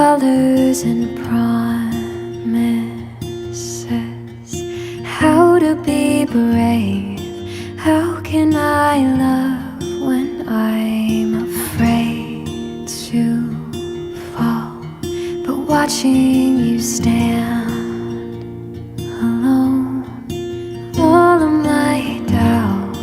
colors and promises. How to be brave, how can I love when I'm afraid to fall? But watching you stand alone, all of my doubt